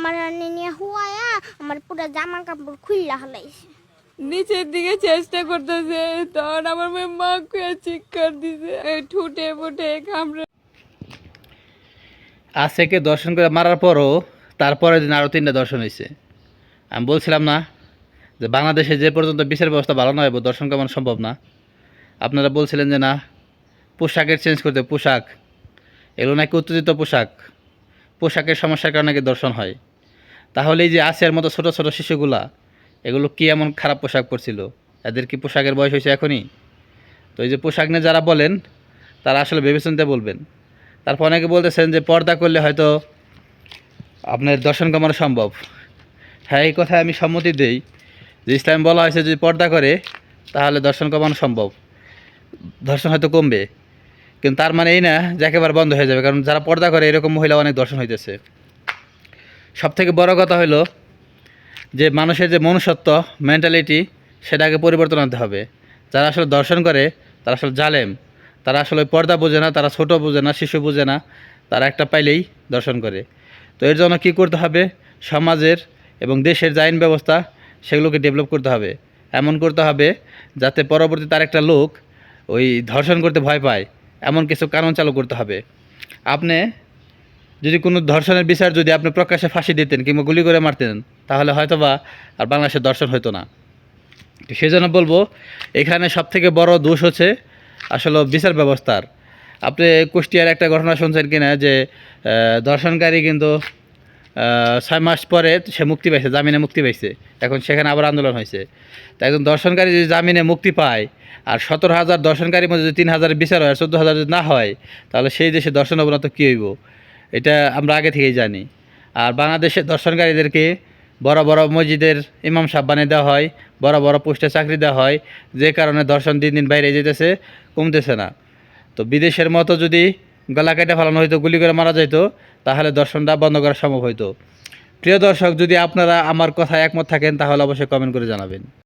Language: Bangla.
আমার নিয়ে হুয়ায়া আমার পুরো জামা কাপড় খুললা হলাইছে। নিচের দিকে চেষ্টা করতেছে, তখন আমার মেয়ে মা কুয়া চিৎকার দিছে, ঠুটে ফুটে কামড়ে। আজকে দর্শন করে মারার পরও তারপরের দিন আরও 3টা দর্শন হয়েছে। আমি বলছিলাম না যে বাংলাদেশে যে পর্যন্ত বিচার ব্যবস্থা ভালো নয় দর্শন কমানো সম্ভব না। আপনারা বলছিলেন যে না পোশাকের চেঞ্জ করতে, পোশাক এগুলো নাকি উত্তেজিত পোশাকের সমস্যার কারণে নাকি দর্শন হয়। তাহলে এই যে আসিয়ার মতো ছোটো ছোটো শিশুগুলা এগুলো কি এমন খারাপ পোশাক পরছিল? এদের কি পোশাকের বয়স হয়েছে এখনই? তো এই যে পোশাক নিয়ে যারা বলেন তারা আসলে ভেবেচিন্তে বলবেন। তারপর অনেকে বলতেছেন যে পর্দা করলে হয়তো আপনার দর্শন কমানো সম্ভব। হ্যাঁ, এই কথায় আমি সম্মতি দেই যে ইসলাম বলা হয়েছে যদি পর্দা করে তাহলে দর্শন কমানো সম্ভব, ধর্ষণ হয়তো কমবে। কিন্তু তার মানে এই না যে একেবারে বন্ধ হয়ে যাবে, কারণ যারা পর্দা করে এরকম মহিলা অনেক দর্শন হইতেছে। সবথেকে বড় কথা হলো যে মানুষের যে মনুষ্যত্ব, মেন্টালিটি, সেটাকে পরিবর্তন আনতে হবে। যারা আসলে দর্শন করে তারা আসলে জালেম, তারা আসলে পর্দা বোঝে না, তারা ছোট বোঝে না, শিশু বোঝে না, তারা একটা পাইলেই দর্শন করে। তো এর জন্য কী করতে হবে? সমাজের এবং দেশের যে আইন ব্যবস্থা সেগুলোকে ডেভেলপ করতে হবে, এমন করতে হবে যাতে পরবর্তী তার একটা লোক ওই ধর্ষণ করতে ভয় পায়, এমন কিছু কানুন চালু করতে হবে। আপনি যদি কোনো ধর্ষণের বিচার যদি আপনি প্রকাশ্যে ফাঁসি দিতেন কিংবা গুলি করে মারতেন তাহলে হয়তোবা আর বাংলাদেশের দর্শন হতো না। সেই জন্য বলবো এখানে সবথেকে বড় দোষ হচ্ছে আসলে বিচার ব্যবস্থার। আপনি কুষ্টিয়ার একটা ঘটনা শুনছেন কিনা যে ধর্ষণকারী কিন্তু 6 মাস পরে সে মুক্তি পাইছে, জামিনে মুক্তি পাইছে, এখন সেখানে আবার আন্দোলন হয়েছে। তো একজন দর্শনকারী যদি জামিনে মুক্তি পায় আর 17,000 দর্শনকারীর মধ্যে যদি 3,000 বিচার হয় আর 14,000 যদি না হয় তাহলে সেই দেশে দর্শন অবনত কী হইব? এটা আমরা আগে থেকেই জানি। আর বাংলাদেশের দর্শনকারীদেরকে বড় বড় মসজিদের ইমাম সাহেব বানিয়ে দেওয়া হয়, বড় বড় পোস্টে চাকরি দেওয়া হয়, যে কারণে দর্শন দিন দিন বাইরে যেতেছে, কমতেছে না। তো বিদেশের মতো যদি গলা কেটে ফেলানো হইতো, গুলি করে মারা যাইতো, তাহলে দর্শনটা বন্ধ করা সম্ভব হইতো। প্রিয় দর্শক, যদি আপনারা আমার কথায় একমত থাকেন তাহলে অবশ্যই কমেন্ট করে জানাবেন।